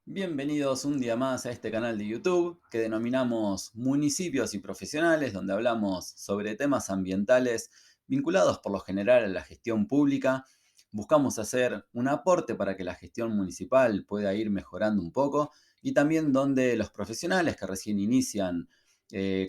Bienvenidos un día más a este canal de YouTube que denominamos Municipios y Profesionales, donde hablamos sobre temas ambientales vinculados por lo general a la gestión pública. Buscamos hacer un aporte para que la gestión municipal pueda ir mejorando un poco y también donde los profesionales que recién inician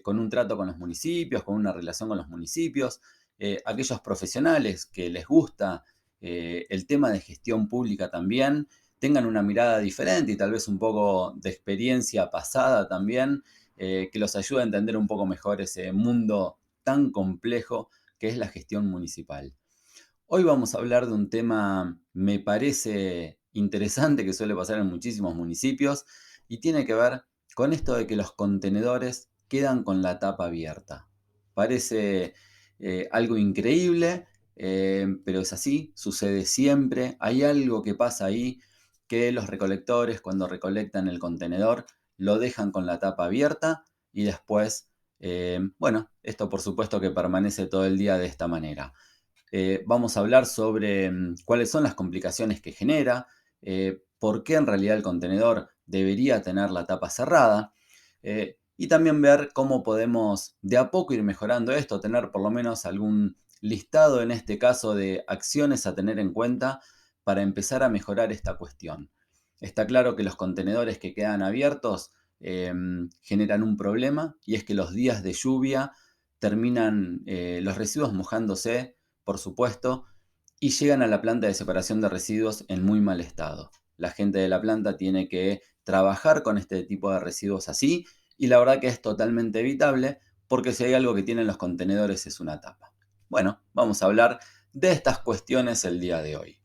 con un trato con los municipios, con una relación con los municipios, aquellos profesionales que les gusta el tema de gestión pública también, tengan una mirada diferente y tal vez un poco de experiencia pasada también, que los ayude a entender un poco mejor ese mundo tan complejo que es la gestión municipal. Hoy vamos a hablar de un tema, me parece interesante, que suele pasar en muchísimos municipios y tiene que ver con esto de que los contenedores quedan con la tapa abierta. Parece algo increíble, pero es así, sucede siempre. Hay algo que pasa ahí que los recolectores cuando recolectan el contenedor lo dejan con la tapa abierta y después, bueno, esto por supuesto que permanece todo el día de esta manera. Vamos a hablar sobre cuáles son las complicaciones que genera, por qué en realidad el contenedor debería tener la tapa cerrada, y también ver cómo podemos de a poco ir mejorando esto, tener por lo menos algún listado en este caso de acciones a tener en cuenta para empezar a mejorar esta cuestión. Está claro que los contenedores que quedan abiertos generan un problema, y es que los días de lluvia terminan los residuos mojándose, por supuesto, y llegan a la planta de separación de residuos en muy mal estado. La gente de la planta tiene que trabajar con este tipo de residuos así, y la verdad que es totalmente evitable, porque si hay algo que tienen los contenedores es una tapa. Bueno, vamos a hablar de estas cuestiones el día de hoy.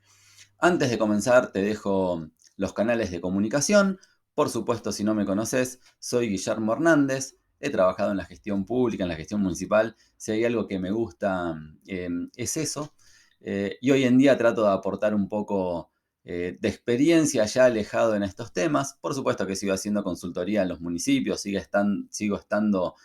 Antes de comenzar, te dejo los canales de comunicación. Por supuesto, si no me conoces, soy Guillermo Hernández. He trabajado en la gestión pública, en la gestión municipal. Si hay algo que me gusta, es eso. Y hoy en día trato de aportar un poco de experiencia ya alejado en estos temas. Por supuesto que sigo haciendo consultoría en los municipios, sigo estando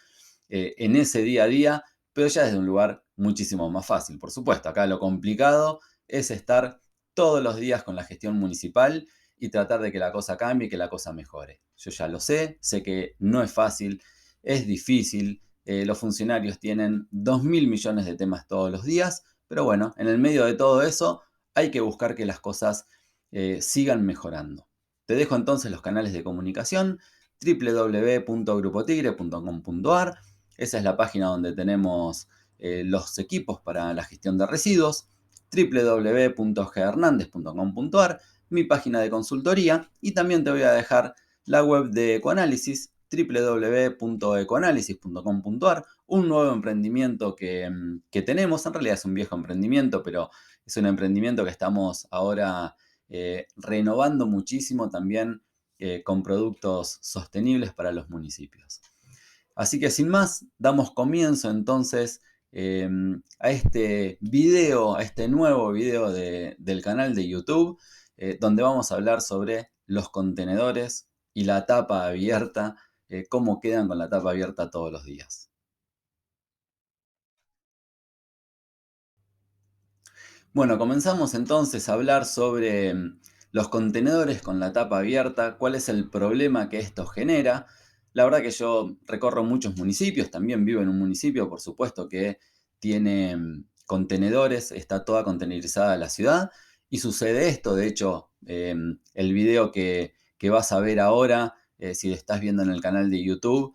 en ese día a día, pero ya desde un lugar muchísimo más fácil. Por supuesto, acá lo complicado es estar todos los días con la gestión municipal y tratar de que la cosa cambie y que la cosa mejore. Yo ya lo sé que no es fácil, es difícil, los funcionarios tienen 2.000 millones de temas todos los días, pero bueno, en el medio de todo eso hay que buscar que las cosas sigan mejorando. Te dejo entonces los canales de comunicación: www.grupotigre.com.ar. Esa es la página donde tenemos los equipos para la gestión de residuos. www.ghernandez.com.ar, mi página de consultoría, y también te voy a dejar la web de Ecoanálisis, www.ecoanálisis.com.ar, un nuevo emprendimiento que tenemos. En realidad es un viejo emprendimiento, pero es un emprendimiento que estamos ahora renovando muchísimo también, con productos sostenibles para los municipios. Así que sin más, damos comienzo entonces a este video, a este nuevo video del canal de YouTube, donde vamos a hablar sobre los contenedores y la tapa abierta, cómo quedan con la tapa abierta todos los días. Bueno, comenzamos entonces a hablar sobre los contenedores con la tapa abierta, cuál es el problema que esto genera. La verdad que yo recorro muchos municipios, también vivo en un municipio, por supuesto, que tiene contenedores, está toda contenerizada la ciudad, y sucede esto. De hecho, el video que vas a ver ahora, si lo estás viendo en el canal de YouTube,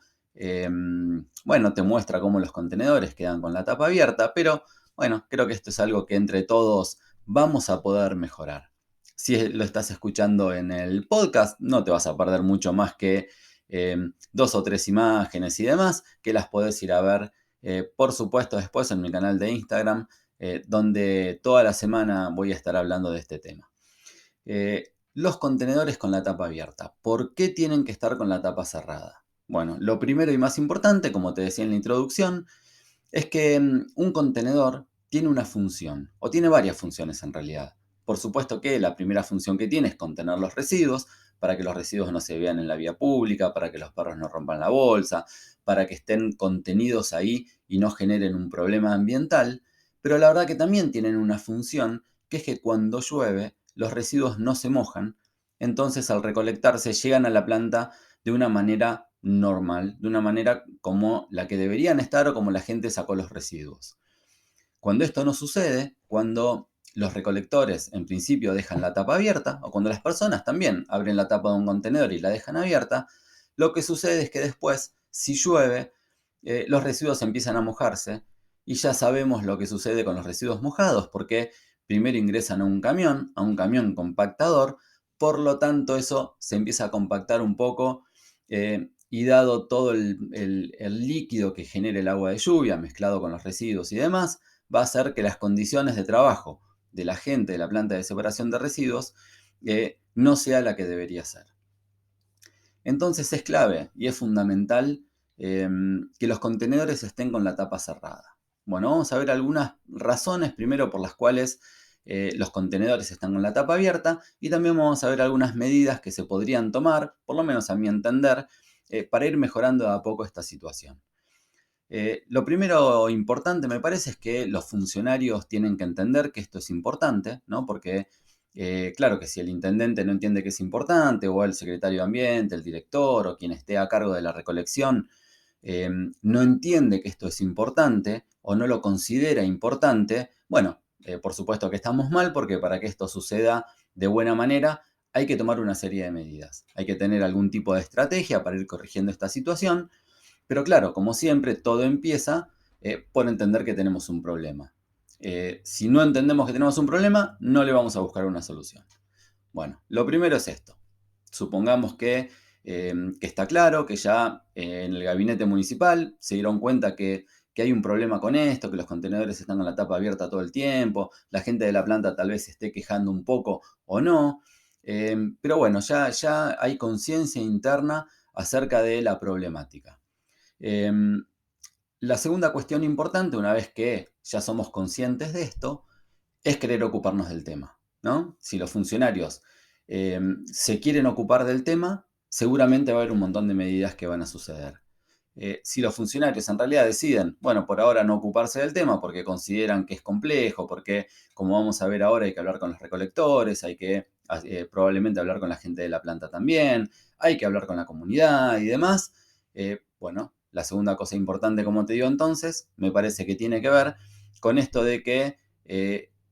bueno, te muestra cómo los contenedores quedan con la tapa abierta, pero bueno, creo que esto es algo que entre todos vamos a poder mejorar. Si lo estás escuchando en el podcast, no te vas a perder mucho más que dos o tres imágenes y demás, que las podés ir a ver, por supuesto, después en mi canal de Instagram, donde toda la semana voy a estar hablando de este tema. Los contenedores con la tapa abierta. ¿Por qué tienen que estar con la tapa cerrada? Bueno, lo primero y más importante, como te decía en la introducción, es que un contenedor tiene una función, o tiene varias funciones en realidad. Por supuesto que la primera función que tiene es contener los residuos, para que los residuos no se vean en la vía pública, para que los perros no rompan la bolsa, para que estén contenidos ahí y no generen un problema ambiental. Pero la verdad que también tienen una función, que es que cuando llueve los residuos no se mojan entonces al recolectarse llegan a la planta de una manera normal, de una manera como la que deberían estar o como la gente sacó los residuos. Cuando esto no sucede, cuando los recolectores en principio dejan la tapa abierta, o cuando las personas también abren la tapa de un contenedor y la dejan abierta, lo que sucede es que después, si llueve, los residuos empiezan a mojarse y ya sabemos lo que sucede con los residuos mojados, porque primero ingresan a un camión compactador, por lo tanto eso se empieza a compactar un poco y dado todo el líquido que genera el agua de lluvia mezclado con los residuos y demás, va a hacer que las condiciones de trabajo de la gente de la planta de separación de residuos no sea la que debería ser. Entonces es clave y es fundamental que los contenedores estén con la tapa cerrada. Bueno, vamos a ver algunas razones primero por las cuales los contenedores están con la tapa abierta y también vamos a ver algunas medidas que se podrían tomar, por lo menos a mi entender, para ir mejorando de a poco esta situación. Lo primero importante me parece es que los funcionarios tienen que entender que esto es importante, ¿no? Porque claro que si el intendente no entiende que es importante, o el secretario de Ambiente, el director, o quien esté a cargo de la recolección, eh, no entiende que esto es importante o no lo considera importante, bueno, por supuesto que estamos mal porque para que esto suceda de buena manera hay que tomar una serie de medidas. Hay que tener algún tipo de estrategia para ir corrigiendo esta situación pero claro, como siempre, todo empieza por entender que tenemos un problema. Si no entendemos que tenemos un problema, no le vamos a buscar una solución. Bueno, lo primero es esto. Supongamos que está claro, que ya en el gabinete municipal se dieron cuenta que hay un problema con esto, que los contenedores están con la tapa abierta todo el tiempo, la gente de la planta tal vez se esté quejando un poco o no. Pero bueno, ya hay conciencia interna acerca de la problemática. Em, la segunda cuestión importante, una vez que ya somos conscientes de esto, es querer ocuparnos del tema, ¿no? Si los funcionarios se quieren ocupar del tema, seguramente va a haber un montón de medidas que van a suceder. Si los funcionarios en realidad deciden, bueno, por ahora no ocuparse del tema porque consideran que es complejo, porque como vamos a ver ahora hay que hablar con los recolectores, hay que probablemente hablar con la gente de la planta también, hay que hablar con la comunidad y demás, bueno, la segunda cosa importante, como te digo entonces, me parece que tiene que ver con esto de que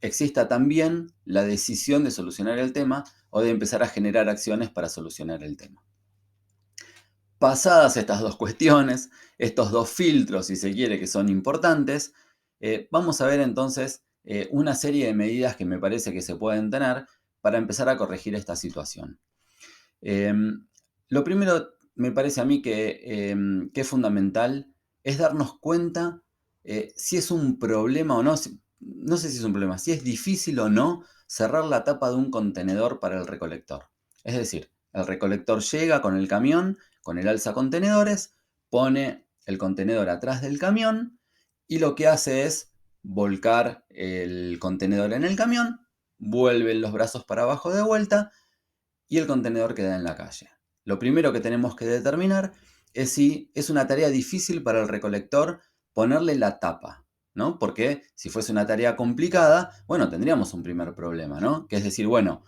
exista también la decisión de solucionar el tema o de empezar a generar acciones para solucionar el tema. Pasadas estas dos cuestiones, estos dos filtros, si se quiere, que son importantes, vamos a ver entonces una serie de medidas que me parece que se pueden tener para empezar a corregir esta situación. Lo primero, me parece a mí que es fundamental, es darnos cuenta si es un problema o no, no sé si es un problema, si es difícil o no cerrar la tapa de un contenedor para el recolector. Es decir, el recolector llega con el camión, con el alza contenedores, pone el contenedor atrás del camión y lo que hace es volcar el contenedor en el camión, vuelven los brazos para abajo de vuelta y el contenedor queda en la calle. Lo primero que tenemos que determinar es si es una tarea difícil para el recolector ponerle la tapa, ¿no? Porque si fuese una tarea complicada, bueno, tendríamos un primer problema, ¿no? Que es decir, bueno,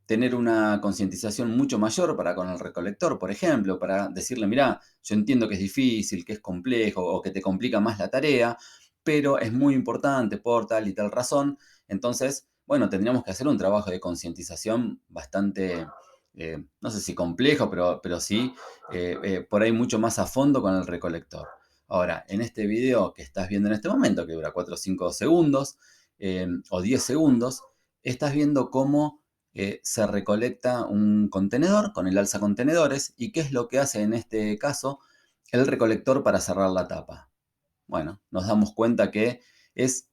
tener una concientización mucho mayor para con el recolector, por ejemplo, para decirle, mira, yo entiendo que es difícil, que es complejo o que te complica más la tarea, pero es muy importante por tal y tal razón. Entonces, bueno, tendríamos que hacer un trabajo de concientización bastante, no sé si complejo, pero sí por ahí mucho más a fondo con el recolector. Ahora, en este video que estás viendo en este momento, que dura 4 o 5 segundos o 10 segundos, estás viendo cómo se recolecta un contenedor con el alza contenedores y qué es lo que hace en este caso el recolector para cerrar la tapa. Bueno, nos damos cuenta que es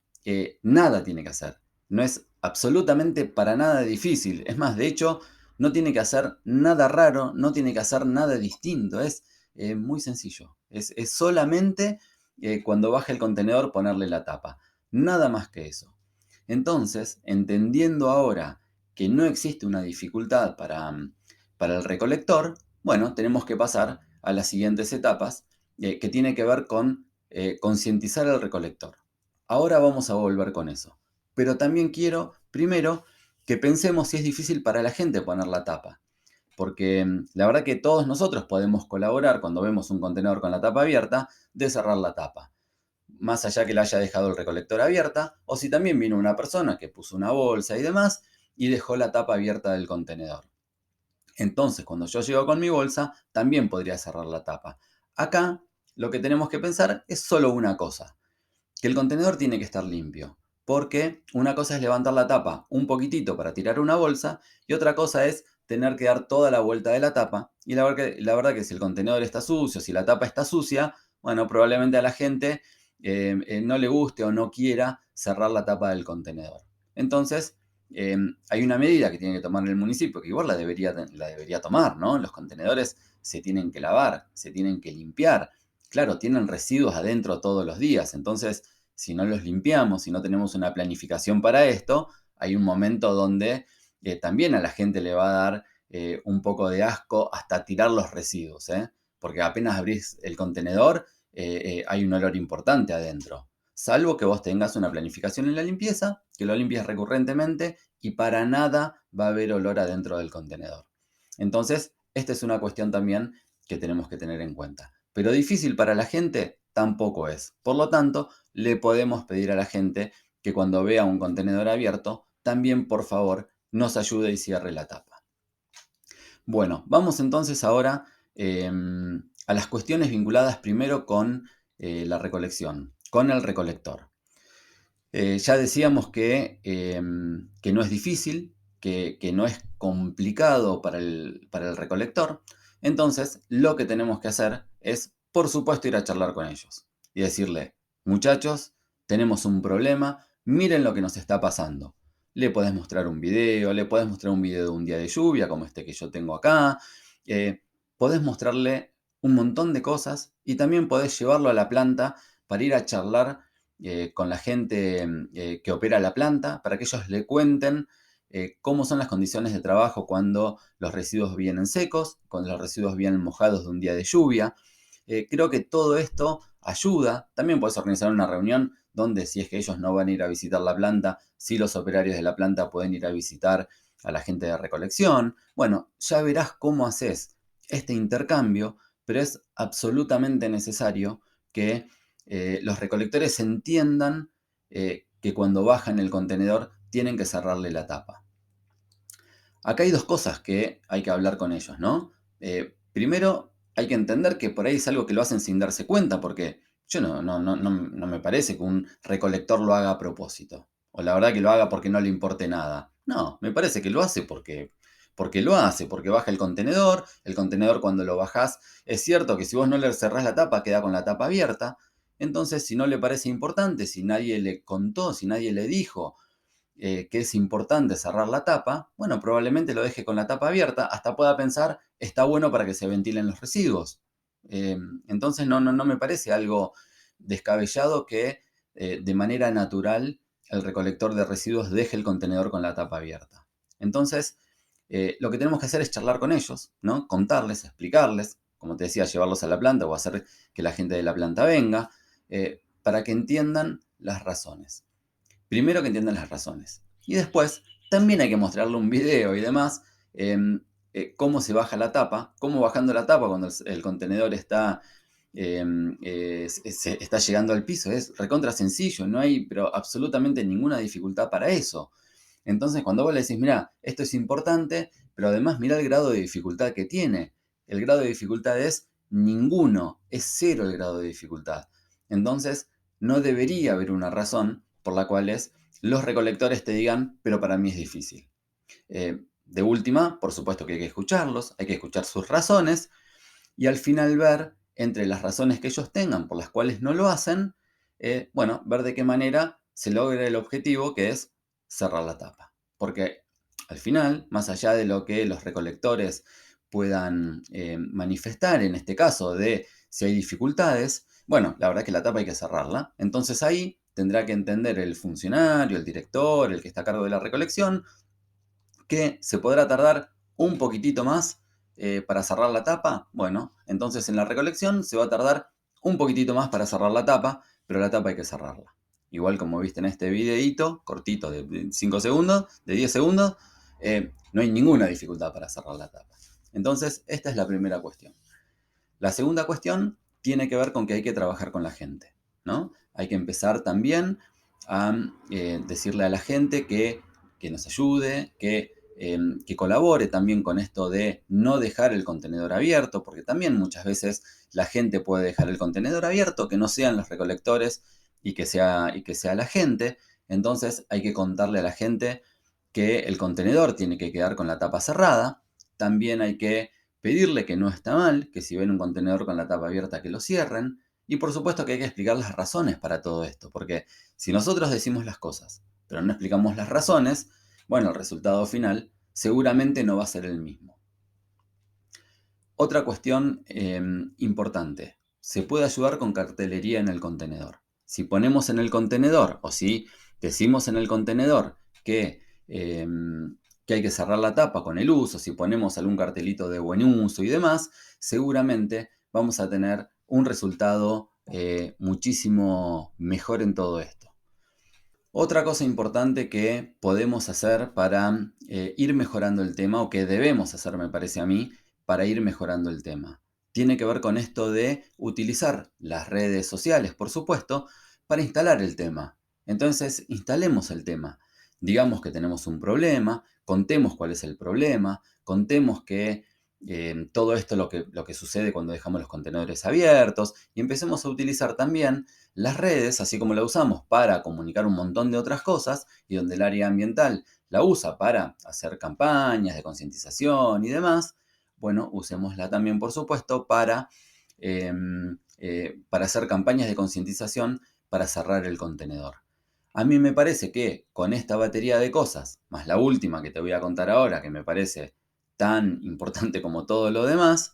nada tiene que hacer. No es absolutamente para nada difícil. Es más, de hecho, no tiene que hacer nada raro, no tiene que hacer nada distinto. Es muy sencillo. Es solamente cuando baja el contenedor ponerle la tapa. Nada más que eso. Entonces, entendiendo ahora que no existe una dificultad para el recolector, bueno, tenemos que pasar a las siguientes etapas que tiene que ver con concientizar al recolector. Ahora vamos a volver con eso. Pero también quiero, primero, que pensemos si es difícil para la gente poner la tapa. Porque la verdad que todos nosotros podemos colaborar cuando vemos un contenedor con la tapa abierta de cerrar la tapa. Más allá que le haya dejado el recolector abierta, o si también vino una persona que puso una bolsa y demás y dejó la tapa abierta del contenedor. Entonces, cuando yo llego con mi bolsa, también podría cerrar la tapa. Acá, lo que tenemos que pensar es solo una cosa, que el contenedor tiene que estar limpio. Porque una cosa es levantar la tapa un poquitito para tirar una bolsa y otra cosa es tener que dar toda la vuelta de la tapa. Y la verdad que si el contenedor está sucio, si la tapa está sucia, bueno, probablemente a la gente no le guste o no quiera cerrar la tapa del contenedor. Entonces, hay una medida que tiene que tomar el municipio, que igual la debería tomar, ¿no? Los contenedores se tienen que lavar, se tienen que limpiar. Claro, tienen residuos adentro todos los días, entonces si no los limpiamos, si no tenemos una planificación para esto, hay un momento donde también a la gente le va a dar un poco de asco hasta tirar los residuos, ¿eh? Porque apenas abrís el contenedor, hay un olor importante adentro. Salvo que vos tengas una planificación en la limpieza, que lo limpies recurrentemente y para nada va a haber olor adentro del contenedor. Entonces, esta es una cuestión también que tenemos que tener en cuenta. Pero difícil para la gente tampoco es. Por lo tanto, le podemos pedir a la gente que cuando vea un contenedor abierto, también por favor nos ayude y cierre la tapa. Bueno, vamos entonces ahora a las cuestiones vinculadas primero con la recolección, con el recolector. Ya decíamos que no es difícil, que no es complicado para el recolector. Entonces, lo que tenemos que hacer es, por supuesto, ir a charlar con ellos y decirle, muchachos, tenemos un problema, miren lo que nos está pasando. Le podés mostrar un video, le podés mostrar un video de un día de lluvia, como este que yo tengo acá. Podés mostrarle un montón de cosas y también podés llevarlo a la planta para ir a charlar con la gente que opera la planta, para que ellos le cuenten cómo son las condiciones de trabajo cuando los residuos vienen secos, cuando los residuos vienen mojados de un día de lluvia. Creo que todo esto ayuda. También puedes organizar una reunión donde si es que ellos no van a ir a visitar la planta, si los operarios de la planta pueden ir a visitar a la gente de recolección. Bueno, ya verás cómo haces este intercambio, pero es absolutamente necesario que los recolectores entiendan que cuando bajan el contenedor tienen que cerrarle la tapa. Acá hay dos cosas que hay que hablar con ellos, ¿no? Primero, hay que entender que por ahí es algo que lo hacen sin darse cuenta, porque yo no me parece que un recolector lo haga a propósito. O la verdad que lo haga porque no le importe nada. No, me parece que lo hace porque lo hace, porque baja el contenedor cuando lo bajás, es cierto que si vos no le cerrás la tapa, queda con la tapa abierta. Entonces, si no le parece importante, si nadie le contó, si nadie le dijo, que es importante cerrar la tapa, bueno, probablemente lo deje con la tapa abierta, hasta pueda pensar, está bueno para que se ventilen los residuos. Entonces no me parece algo descabellado que de manera natural el recolector de residuos deje el contenedor con la tapa abierta. Entonces, lo que tenemos que hacer es charlar con ellos, ¿no? Contarles, explicarles, como te decía, llevarlos a la planta o hacer que la gente de la planta venga, para que entiendan las razones. Primero que entiendan las razones. Y después también hay que mostrarle un video y demás, cómo se baja la tapa, cómo bajando la tapa cuando el contenedor está, está llegando al piso. Es recontra sencillo, no hay pero absolutamente ninguna dificultad para eso. Entonces cuando vos le decís, mira, esto es importante, pero además mira el grado de dificultad que tiene. El grado de dificultad es ninguno, es cero el grado de dificultad. Entonces no debería haber una razón por la cual los recolectores te digan, pero para mí es difícil. De última, por supuesto que hay que escucharlos, hay que escuchar sus razones y al final ver entre las razones que ellos tengan por las cuales no lo hacen, bueno, ver de qué manera se logra el objetivo que es cerrar la tapa. Porque al final, más allá de lo que los recolectores puedan manifestar, en este caso de si hay dificultades, bueno, la verdad es que la tapa hay que cerrarla. Entonces ahí tendrá que entender el funcionario, el director, el que está a cargo de la recolección, que se podrá tardar un poquitito más para cerrar la tapa. Bueno, entonces en la recolección se va a tardar un poquitito más para cerrar la tapa, pero la tapa hay que cerrarla. igual como viste en este videíto, cortito de 5 segundos, de 10 segundos, no hay ninguna dificultad para cerrar la tapa. Entonces, esta es la primera cuestión. La segunda cuestión tiene que ver con que hay que trabajar con la gente, ¿no? Hay que empezar también a decirle a la gente que nos ayude, que colabore también con esto de no dejar el contenedor abierto, porque también muchas veces la gente puede dejar el contenedor abierto, que no sean los recolectores y que sea la gente. Entonces hay que contarle a la gente que el contenedor tiene que quedar con la tapa cerrada. También hay que pedirle que no está mal, que si ven un contenedor con la tapa abierta que lo cierren. Y por supuesto que hay que explicar las razones para todo esto, porque si nosotros decimos las cosas, pero no explicamos las razones, bueno, el resultado final seguramente no va a ser el mismo. Otra cuestión importante, se puede ayudar con cartelería en el contenedor. Si ponemos en el contenedor o si decimos en el contenedor que hay que cerrar la tapa con el uso, si ponemos algún cartelito de buen uso y demás, seguramente vamos a tener un resultado muchísimo mejor en todo esto. Otra cosa importante que podemos hacer para ir mejorando el tema, o que debemos hacer, me parece a mí, para ir mejorando el tema, tiene que ver con esto de utilizar las redes sociales, por supuesto, para instalar el tema. Entonces, instalemos el tema. Digamos que tenemos un problema, contemos cuál es el problema, contemos que todo esto es lo que sucede cuando dejamos los contenedores abiertos y empecemos a utilizar también las redes, así como la usamos para comunicar un montón de otras cosas y donde el área ambiental la usa para hacer campañas de concientización y demás, bueno, usémosla también, por supuesto, para hacer campañas de concientización para cerrar el contenedor. A mí me parece que con esta batería de cosas, más la última que te voy a contar ahora, que me parece tan importante como todo lo demás,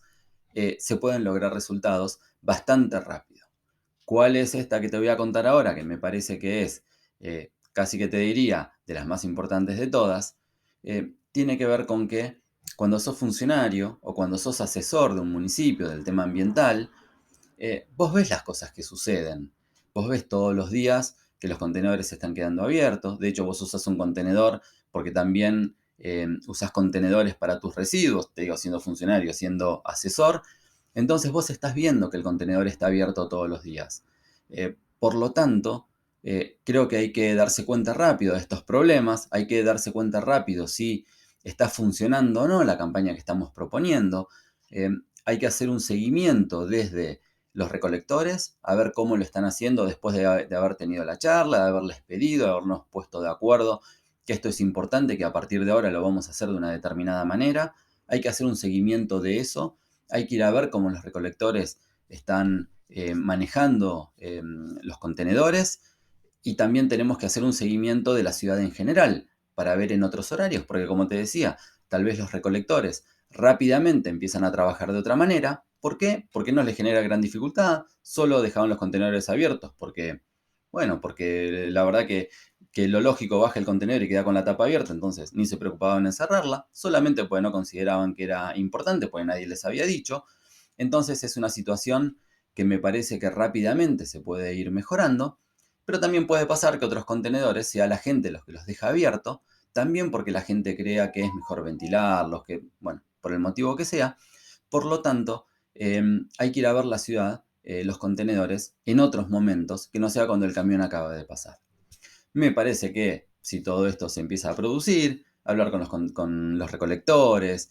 se pueden lograr resultados bastante rápido. ¿Cuál es esta que te voy a contar ahora? Que me parece que es, casi que te diría, de las más importantes de todas. Tiene que ver con que cuando sos funcionario o cuando sos asesor de un municipio del tema ambiental, vos ves las cosas que suceden. Vos ves todos los días que los contenedores se están quedando abiertos. De hecho, vos usas un contenedor porque también usás contenedores para tus residuos, te digo, siendo funcionario, siendo asesor. Entonces vos estás viendo que el contenedor está abierto todos los días. Por lo tanto, creo que hay que darse cuenta rápido de estos problemas, hay que darse cuenta rápido si está funcionando o no la campaña que estamos proponiendo. Hay que hacer un seguimiento desde los recolectores, a ver cómo lo están haciendo después de haber tenido la charla, de haberles pedido, de habernos puesto de acuerdo que esto es importante, que a partir de ahora lo vamos a hacer de una determinada manera. Hay que hacer un seguimiento de eso, hay que ir a ver cómo los recolectores están manejando los contenedores y también tenemos que hacer un seguimiento de la ciudad en general para ver en otros horarios, porque como te decía, tal vez los recolectores rápidamente empiezan a trabajar de otra manera. ¿Por qué? Porque no les genera gran dificultad, solo dejaban los contenedores abiertos, porque, bueno, porque la verdad que lo lógico baja el contenedor y queda con la tapa abierta, entonces ni se preocupaban en cerrarla, solamente porque no consideraban que era importante, porque nadie les había dicho. Entonces es una situación que me parece que rápidamente se puede ir mejorando, pero también puede pasar que otros contenedores sea la gente los que los deja abiertos, también porque la gente crea que es mejor ventilarlos, que, bueno, por el motivo que sea. Por lo tanto, hay que ir a ver la ciudad, los contenedores, en otros momentos, que no sea cuando el camión acaba de pasar. Me parece que si todo esto se empieza a producir, hablar con los recolectores,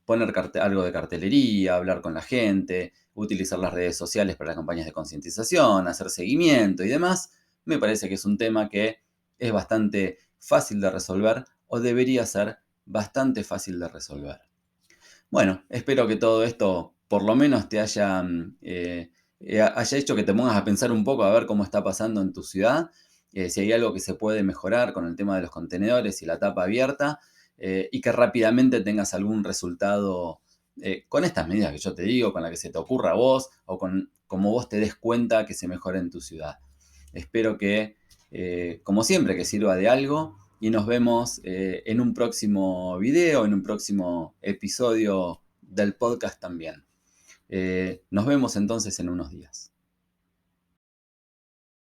poner algo de cartelería, hablar con la gente, utilizar las redes sociales para campañas de concientización, hacer seguimiento y demás, me parece que es un tema que es bastante fácil de resolver o debería ser bastante fácil de resolver. Bueno, espero que todo esto por lo menos te haya hecho que te pongas a pensar un poco a ver cómo está pasando en tu ciudad, si hay algo que se puede mejorar con el tema de los contenedores y la tapa abierta, y que rápidamente tengas algún resultado con estas medidas que yo te digo, con la que se te ocurra a vos o con como vos te des cuenta que se mejora en tu ciudad. Espero que, como siempre, que sirva de algo y nos vemos en un próximo video, en un próximo episodio del podcast también. Nos vemos entonces en unos días.